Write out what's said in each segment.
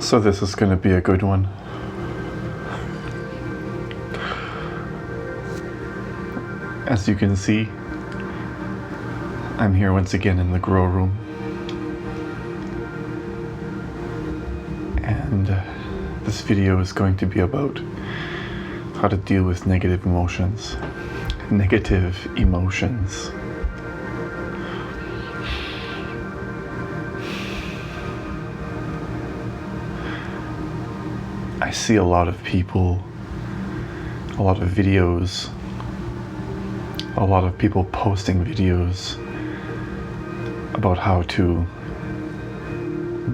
So this is going to be a good one. As you can see, I'm here once again in the grow room. And this video is going to be about how to deal with negative emotions. Negative emotions. I see a lot of people, a lot of videos, a lot of people posting videos about how to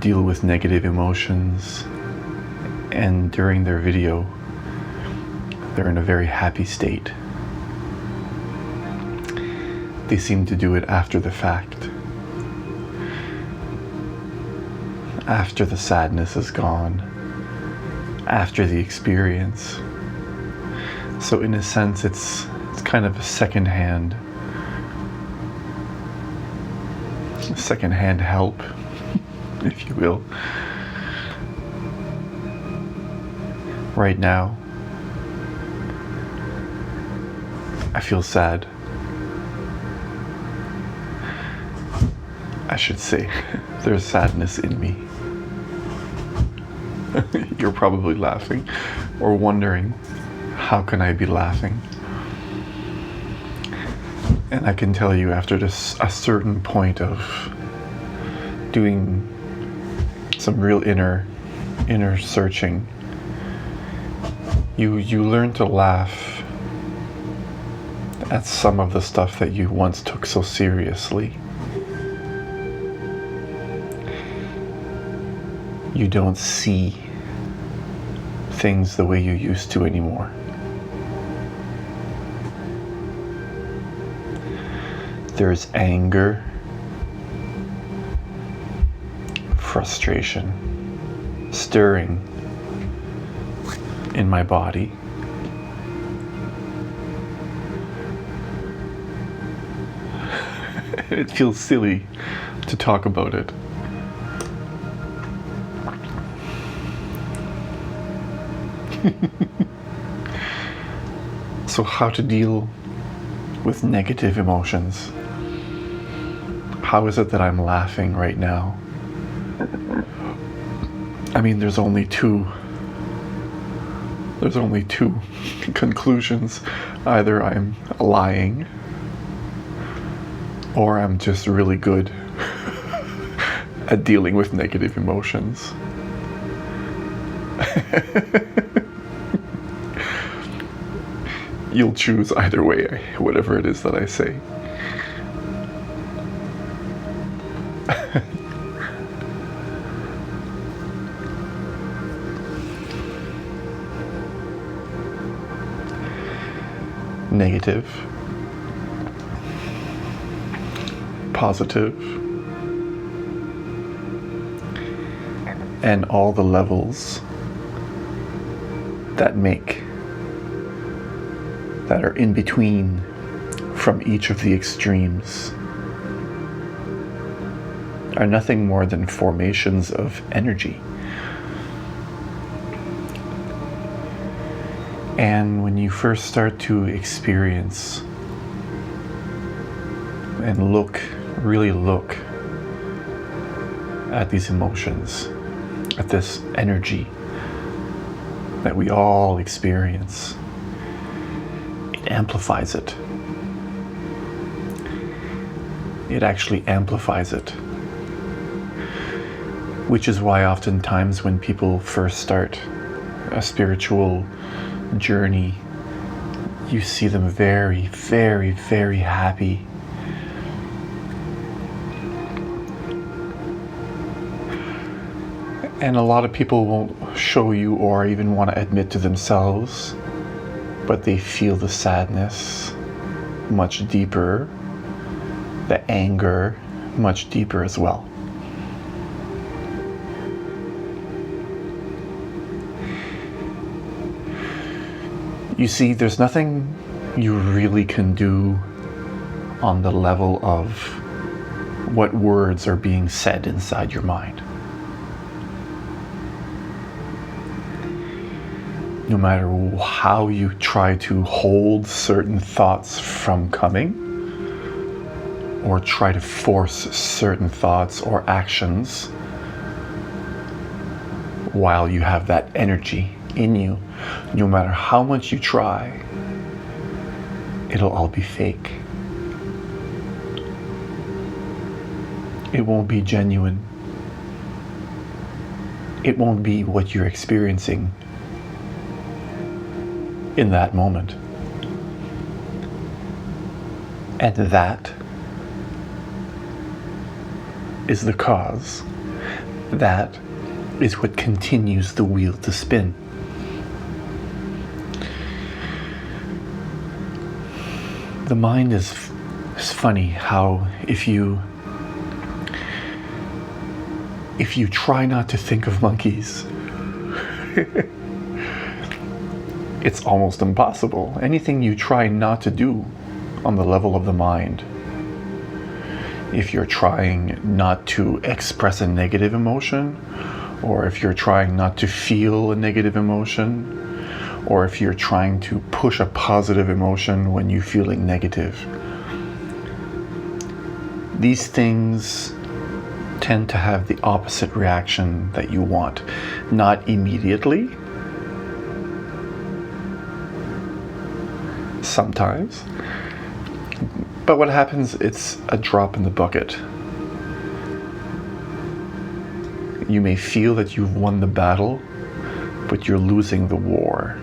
deal with negative emotions, and during their video they're in a very happy state. They seem to do it after the fact, after the sadness is gone, after the experience. So in a sense it's kind of a secondhand help, if you will. Right now I feel sad. I should say there's sadness in me. You're probably laughing or wondering, how can I be laughing? And I can tell you, after a certain point of doing some real inner searching, you learn to laugh at some of the stuff that you once took so seriously. You don't see things the way you used to anymore. There's anger, frustration, stirring in my body. It feels silly to talk about it. So how to deal with negative emotions? How is it that I'm laughing right now? I mean, there's only two conclusions. Either I'm lying, or I'm just really good at dealing with negative emotions. You'll choose either way, whatever it is that I say. Negative, positive, and all the levels that are in between from each of the extremes are nothing more than formations of energy. And when you first start to experience and really look at these emotions, at this energy that we all experience, it amplifies it. It actually amplifies it. Which is why oftentimes when people first start a spiritual journey, you see them very, very, very happy. And a lot of people won't show you or even want to admit to themselves, but they feel the sadness much deeper, the anger much deeper as well. You see, there's nothing you really can do on the level of what words are being said inside your mind. no matter how you try to hold certain thoughts from coming, or try to force certain thoughts or actions while you have that energy in you, no matter how much you try, it'll all be fake. It won't be genuine. It won't be what you're experiencing in that moment. And that is the cause. That is what continues the wheel to spin. The mind is funny how if you try not to think of monkeys, it's almost impossible. Anything you try not to do on the level of the mind, if you're trying not to express a negative emotion, or if you're trying not to feel a negative emotion, or if you're trying to push a positive emotion when you're feeling negative, these things tend to have the opposite reaction that you want. Not immediately, sometimes, but what happens, it's a drop in the bucket. You may feel that you've won the battle, but you're losing the war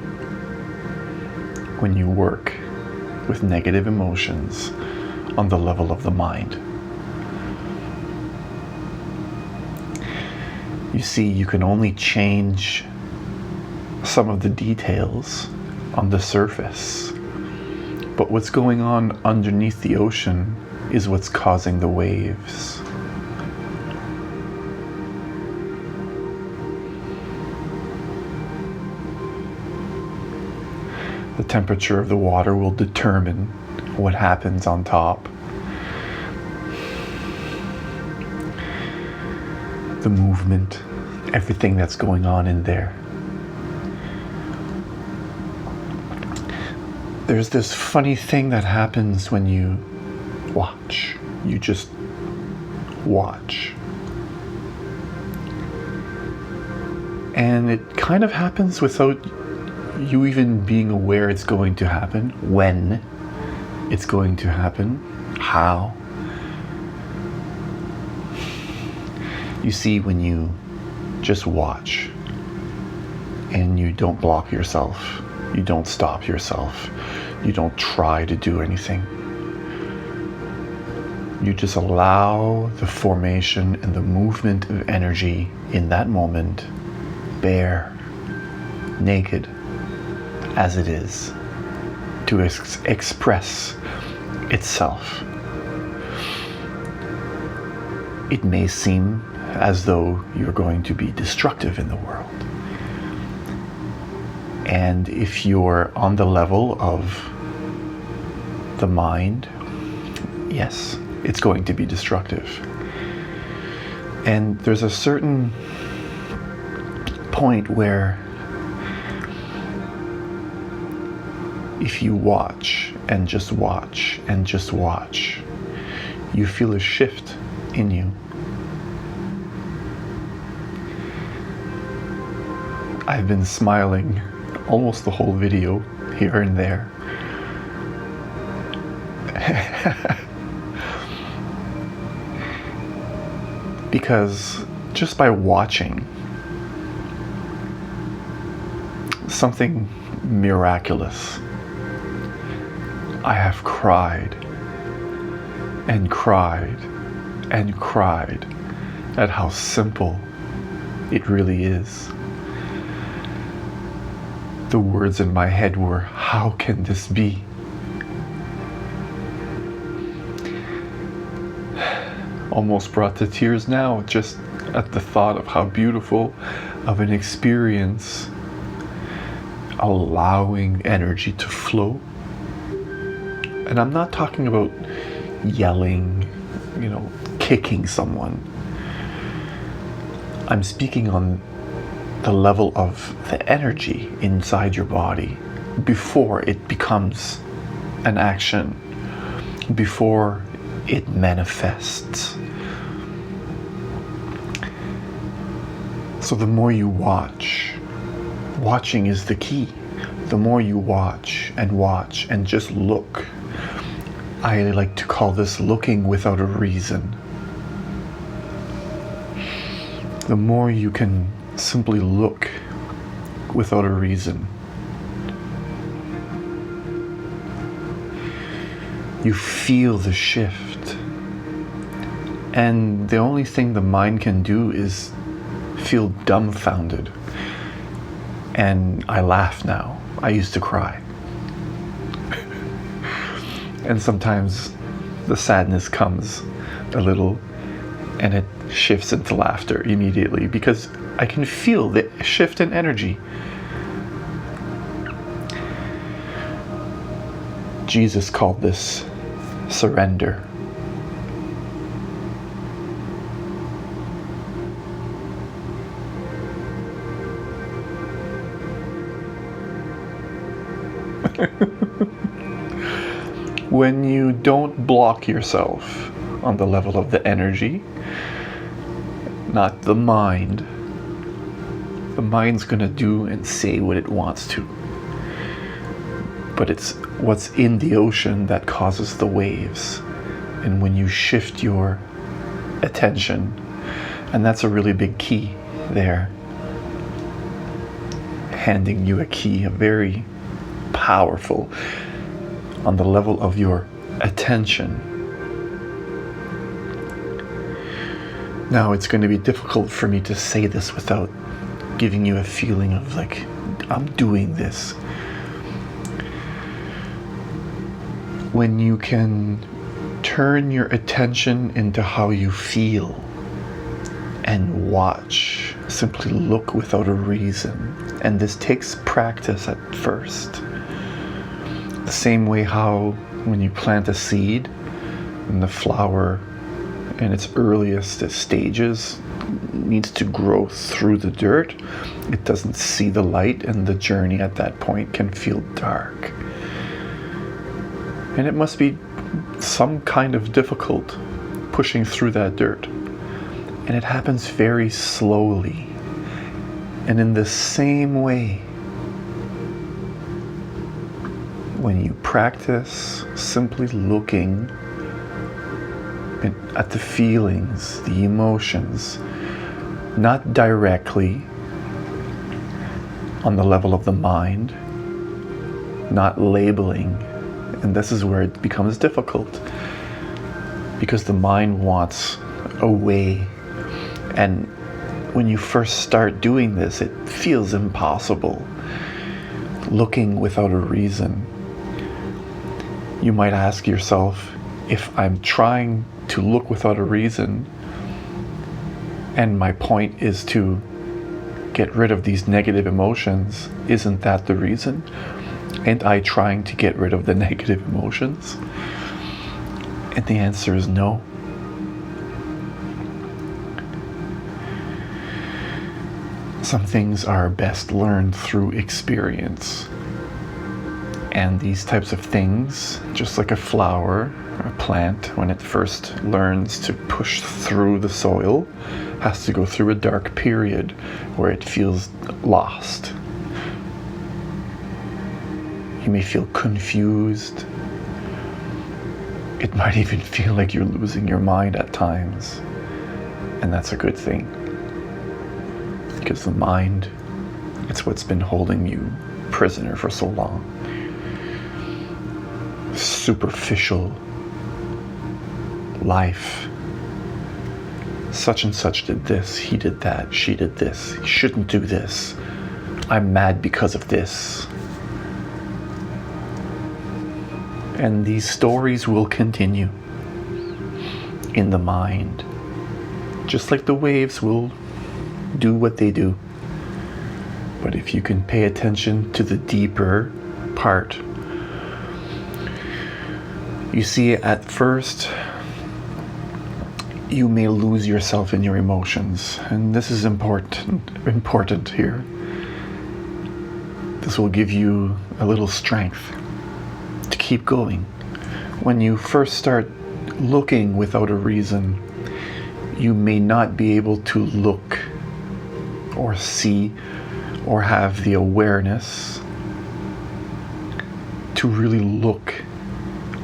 when you work with negative emotions on the level of the mind. You see, you can only change some of the details on the surface, but what's going on underneath the ocean is what's causing the waves. The temperature of the water will determine what happens on top. The movement, everything that's going on in there. There's this funny thing that happens when you watch. You just watch. And it kind of happens without you even being aware it's going to happen, when it's going to happen, how. You see, when you just watch and you don't block yourself, you don't stop yourself, you don't try to do anything, you just allow the formation and the movement of energy in that moment, bare, naked, as it is, to express itself. It may seem as though you're going to be destructive in the world. And if you're on the level of the mind, yes, it's going to be destructive. And there's a certain point where if you watch and just watch and just watch, you feel a shift in you. I've been smiling almost the whole video, here and there. Because just by watching, something miraculous. I have cried and cried and cried at how simple it really is. The words in my head were, how can this be? Almost brought to tears now, just at the thought of how beautiful of an experience allowing energy to flow. And I'm not talking about yelling, kicking someone. I'm speaking on the level of the energy inside your body before it becomes an action, before it manifests. So the more you watch, watching is the key. The more you watch and just look. I like to call this looking without a reason. The more you can simply look without a reason, you feel the shift. And the only thing the mind can do is feel dumbfounded. And I laugh now. I used to cry. And sometimes the sadness comes a little and it shifts into laughter immediately because I can feel the shift in energy. Jesus called this surrender. When you don't block yourself on the level of the energy, not the mind, the mind's gonna do and say what it wants to. But it's what's in the ocean that causes the waves. And when you shift your attention, and that's a really big key there, handing you a key, a very powerful, on the level of your attention. Now it's going to be difficult for me to say this without giving you a feeling of like, I'm doing this. When you can turn your attention into how you feel and watch, simply look without a reason. And this takes practice at first. The same way how when you plant a seed and the flower in its earliest stages needs to grow through the dirt, it doesn't see the light and the journey at that point can feel dark. And it must be some kind of difficult pushing through that dirt. And it happens very slowly. And in the same way, when you practice simply looking at the feelings, the emotions, not directly on the level of the mind, not labeling, and this is where it becomes difficult because the mind wants a way, and when you first start doing this, it feels impossible, looking without a reason. You might ask yourself, if I'm trying to look without a reason and my point is to get rid of these negative emotions, isn't that the reason? Ain't I trying to get rid of the negative emotions? And the answer is no. Some things are best learned through experience. And these types of things, just like a flower, a plant, when it first learns to push through the soil, has to go through a dark period where it feels lost. You may feel confused. It might even feel like you're losing your mind at times. And that's a good thing. Because the mind, it's what's been holding you prisoner for so long. Superficial life. Such and such did this, he did that, she did this, he shouldn't do this. I'm mad because of this. And these stories will continue in the mind, just like the waves will do what they do. But if you can pay attention to the deeper part, you see, at first, you may lose yourself in your emotions. And this is important here. This will give you a little strength to keep going. When you first start looking without a reason, you may not be able to look or see or have the awareness to really look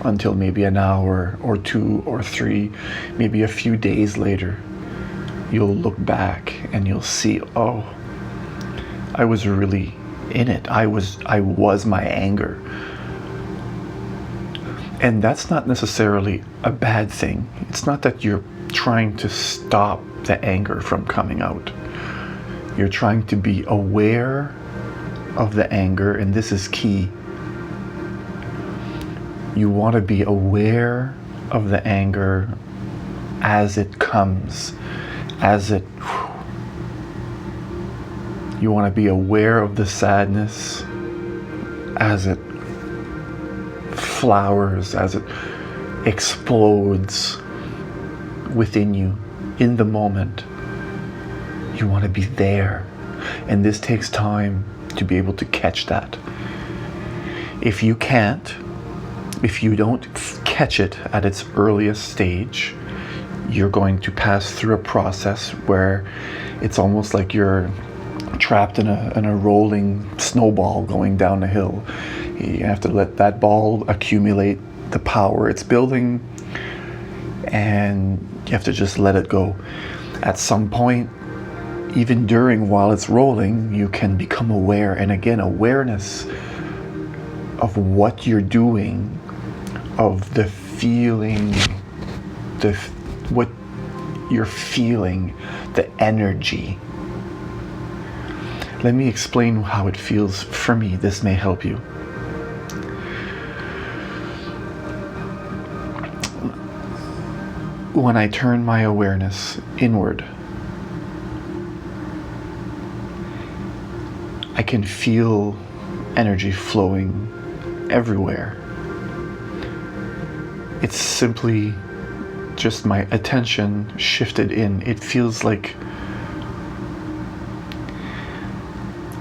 until maybe an hour or 2 or 3, maybe a few days later. You'll look back and you'll see, oh, I was really in it. I was my anger. And that's not necessarily a bad thing. It's not that you're trying to stop the anger from coming out. You're trying to be aware of the anger, and this is key. You want to be aware of the anger as it comes, you want to be aware of the sadness as it flowers, as it explodes within you in the moment. You want to be there, and this takes time to be able to catch that. If you can't, if you don't catch it at its earliest stage, you're going to pass through a process where it's almost like you're trapped in a rolling snowball going down a hill. You have to let that ball accumulate the power it's building, and you have to just let it go. At some point, even while it's rolling, you can become aware. And again, awareness of what you're doing, of the feeling, what you're feeling, the energy. Let me explain how it feels for me. This may help you. When I turn my awareness inward, I can feel energy flowing everywhere. It's simply just my attention shifted in. It feels like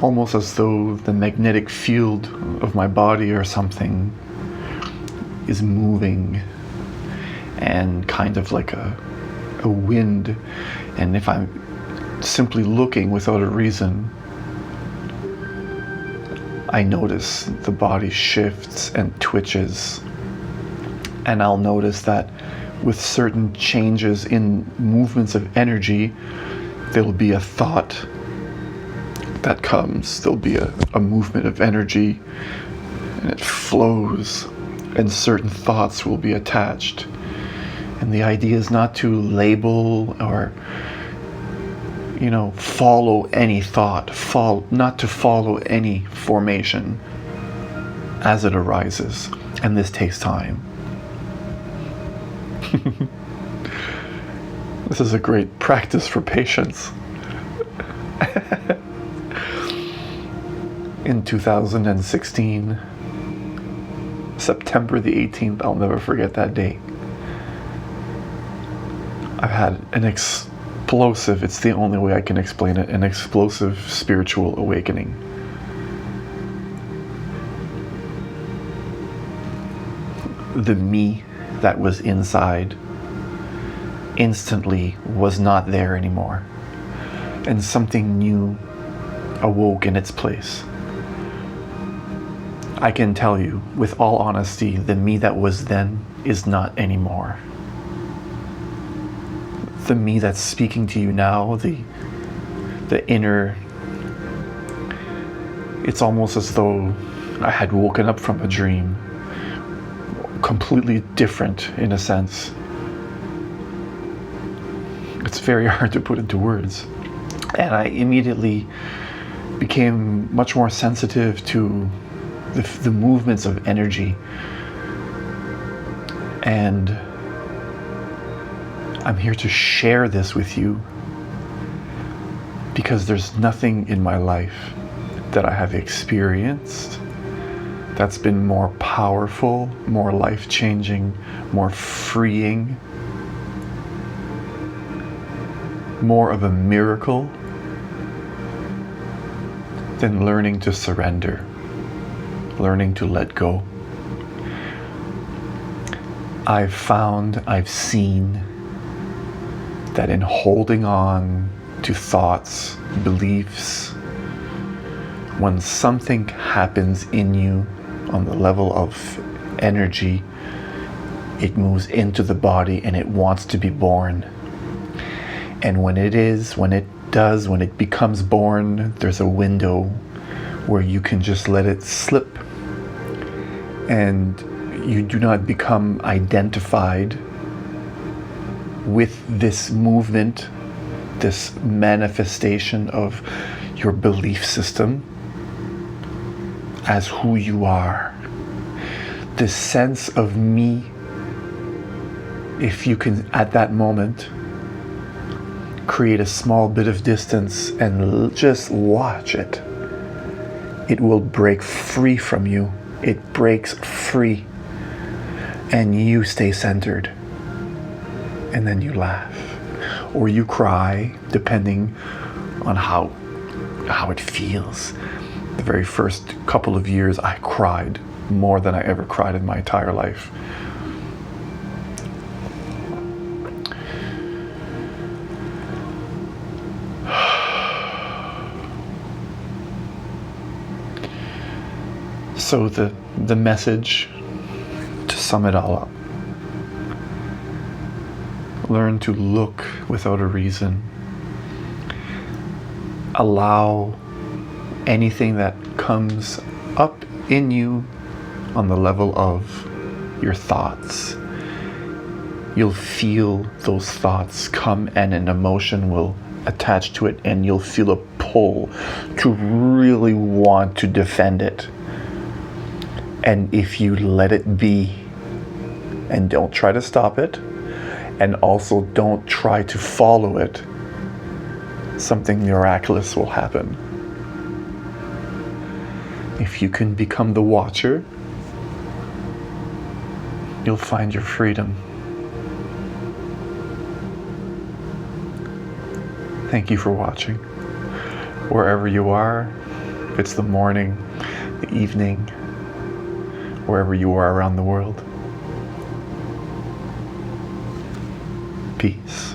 almost as though the magnetic field of my body or something is moving, and kind of like a wind. And if I'm simply looking without a reason, I notice the body shifts and twitches. And I'll notice that with certain changes in movements of energy, there'll be a thought that comes. There'll be a movement of energy, and it flows, and certain thoughts will be attached. And the idea is not to label or, follow any thought, not to follow any formation as it arises. And this takes time. This is a great practice for patience. In 2016, September the 18th, I'll never forget that day. I've had an explosive, it's the only way I can explain it, an explosive spiritual awakening. The me that was inside instantly was not there anymore, and something new awoke in its place. I can tell you with all honesty, the me that was then is not anymore. The me that's speaking to you now, the inner, it's almost as though I had woken up from a dream, completely different in a sense. It's very hard to put into words. And I immediately became much more sensitive to the movements of energy. And I'm here to share this with you because there's nothing in my life that I have experienced that's been more powerful, more life-changing, more freeing more of a miracle than learning to surrender, learning to let go. I've seen that in holding on to thoughts, beliefs, when something happens in you on the level of energy, it moves into the body and it wants to be born. And when it becomes born, there's a window where you can just let it slip, and you do not become identified with this movement, this manifestation of your belief system as who you are. This sense of me, if you can at that moment create a small bit of distance and just watch it, it will break free from you. It breaks free and you stay centered, and then you laugh or you cry, depending on how it feels. The very first couple of years I cried more than I ever cried in my entire life. So the message, to sum it all up: learn to look without a reason. Allow anything that comes up in you on the level of your thoughts. You'll feel those thoughts come and an emotion will attach to it, and you'll feel a pull to really want to defend it. And if you let it be and don't try to stop it, and also don't try to follow it, something miraculous will happen. If you can become the watcher, you'll find your freedom. Thank you for watching. Wherever you are, if it's the morning, the evening, wherever you are around the world. Peace.